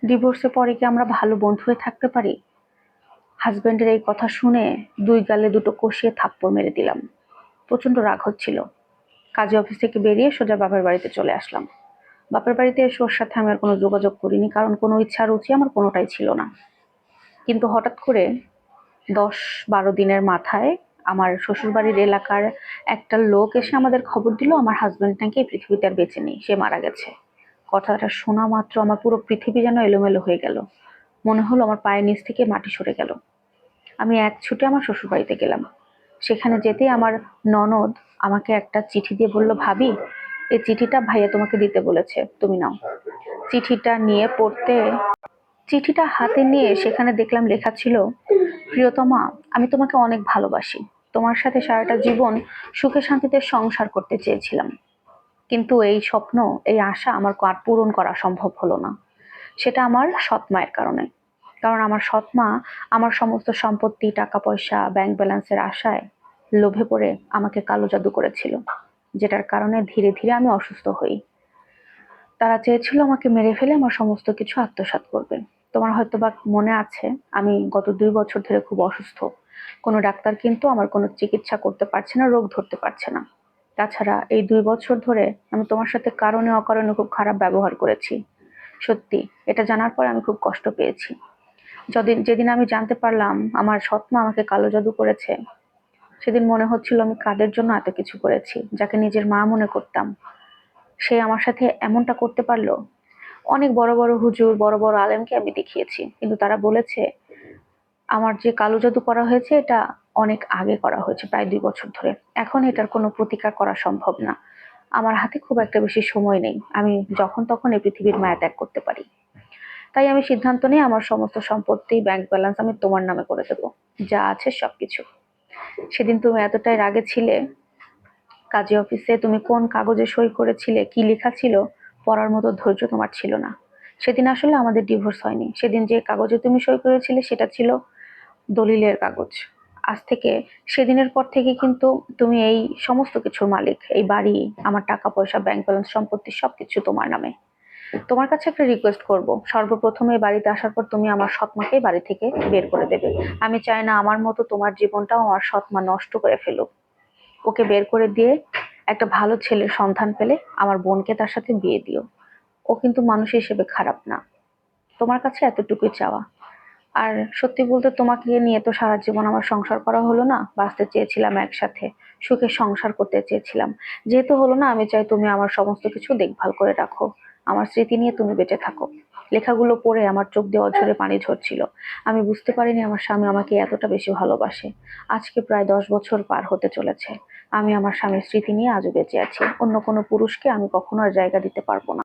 ডিভোর্সের পরে কি আমরা ভালো বন্ধু হয়ে থাকতে পারি? হাজবেন্ডের এই কথা শুনে ২ গালে ২টো কষিয়ে থাপ্পড় মেরে দিলাম। প্রচন্ড রাগ হচ্ছিল। কাজে অফিস থেকে বেরিয়ে সোজা বাপের বাড়িতে চলে আসলাম। বাপের বাড়িতে এসে ওর সাথে আমি আর কোনো যোগাযোগ করিনি, কারণ কোনো ইচ্ছা রুচি আমার কোনোটাই ছিল না। কিন্তু হঠাৎ করে ১০-১২ দিনের মাথায় আমার শ্বশুরবাড়ির এলাকার একটা লোক এসে আমাদের খবর দিল আমার হাজবেন্ড নাকি এই পৃথিবীতে আর বেঁচে নেই, সে মারা গেছে। কথাটা শোনা মাত্র আমার পুরো পৃথিবী যেন এলোমেলো হয়ে গেল। মনে হলো আমার পায়ের নিচ থেকে মাটি সরে গেল। আমি এক ছুটে আমার শ্বশুরবাড়িতে গেলাম। সেখানে যেতেই আমার ননদ আমাকে একটা চিঠি দিয়ে বলল, ভাবি, এই চিঠিটা ভাইয়া তোমাকে দিতে বলেছে, তুমি নাও। চিঠিটা নিয়ে পড়তে চিঠিটা হাতে নিয়ে সেখানে দেখলাম লেখা ছিল, প্রিয়তমা, আমি তোমাকে অনেক ভালোবাসি। তোমার সাথে সারাটা জীবন সুখে শান্তিতে সংসার করতে চেয়েছিলাম, কিন্তু এই স্বপ্ন, এই আশা আমার আর পূরণ করা সম্ভব হলো না। সেটা আমার সৎ মায়ের কারণে। কারণ আমার সৎ মা আমার সমস্ত সম্পত্তি, টাকা পয়সা, ব্যাংক ব্যালেন্সের আশায় লোভে পড়ে আমাকে কালো জাদু করেছিল, যেটার কারণে ধীরে ধীরে আমি অসুস্থ হই। তারা চেয়েছিল আমাকে মেরে ফেলে আমার সমস্ত কিছু আত্মসাৎ করবে। তোমার হয়তোবা মনে আছে, আমি গত ২ বছর ধরে খুব অসুস্থ। কোনো ডাক্তার কিন্তু আমার কোনো চিকিৎসা করতে পারছে না, রোগ ধরতে পারছে না। তাছাড়া এই ২ বছর ধরে আমি তোমার সাথে কারণে অকারণে খুব খারাপ ব্যবহার করেছি। সত্যি, এটা জানার পরে আমি খুব কষ্ট পেয়েছি। যেদিন আমি জানতে পারলাম আমার সৎ মা আমাকে কালো জাদু করেছে, সেদিন মনে হচ্ছিল আমি কাদের জন্য এত কিছু করেছি। যাকে নিজের মা মনে করতাম, সে আমার সাথে এমনটা করতে পারলো। অনেক বড় বড় হুজুর, বড় বড় আলেমকে আমি দেখিয়েছি, কিন্তু তারা বলেছে আমার যে কালো জাদু করা হয়েছে এটা অনেক আগে করা হয়েছে, প্রায় ২ বছর ধরে। এখন এটার কোনো প্রতিকার করা সম্ভব না। আমার হাতে খুব একটা বেশি সময় নেই, আমি যখন তখন এই পৃথিবীর মায়া ত্যাগ করতে পারি। তাই আমি সিদ্ধান্ত নিই আমার সমস্ত সম্পত্তি, ব্যাংক ব্যালেন্স আমি তোমার নামে করে দেবো, যা আছে সবকিছু। সেদিন তুমি এতটাই রাগে ছিলে, কাজে অফিসে তুমি কোন কাগজে সই করেছিলে, কি লেখা ছিল, পড়ার মতো ধৈর্য তোমার ছিল না। সেদিন আসলে আমাদের ডিভোর্স হয়নি। সেদিন যে কাগজে তুমি সই করেছিলে সেটা ছিল দলিলের কাগজ। আজ থেকে, সেদিনের পর থেকে কিন্তু তুমি এই সমস্ত কিছুর মালিক। এই বাড়ি, আমার টাকা পয়সা, ব্যাংক ব্যালেন্স, সম্পত্তি সবকিছু তোমার নামে। তোমার কাছে একটা রিকোয়েস্ট করব, সর্বপ্রথমে এই বাড়িতে আসার পর তুমি আমার সৎ মাকে বাড়ি থেকে বের করে দেবে। আমি চাই না আমার মতো তোমার জীবনটাও আমার সৎ মা নষ্ট করে ফেলুক। ওকে বের করে দিয়ে একটা ভালো ছেলের সন্ধান পেলে আমার বোনকে তার সাথে বিয়ে দিও। ও কিন্তু মানুষ হিসেবে খারাপ না। তোমার কাছে এতটুকুই চাওয়া। আর সত্যি বলতে তোমাকে নিয়ে তো সারা জীবন আমার সংসার করা হলো না, বাঁচতে চেয়েছিলাম একসাথে, সুখে সংসার করতে চেয়েছিলাম। যেহেতু হলো না, আমি চাই তুমি আমার সমস্ত কিছু দেখভাল করে রাখো, আমার স্মৃতি নিয়ে তুমি বেঁচে থাকো। লেখাগুলো পড়ে আমার চোখ দিয়ে অঝরে পানি ঝরছিল। আমি বুঝতে পারিনি আমার স্বামী আমাকে এতটা বেশি ভালোবাসে। আজকে প্রায় ১০ বছর পার হতে চলেছে, আমি আমার স্বামীর স্মৃতি নিয়ে আজও বেঁচে আছি। অন্য কোনো পুরুষকে আমি কখনো আর জায়গা দিতে পারবো না।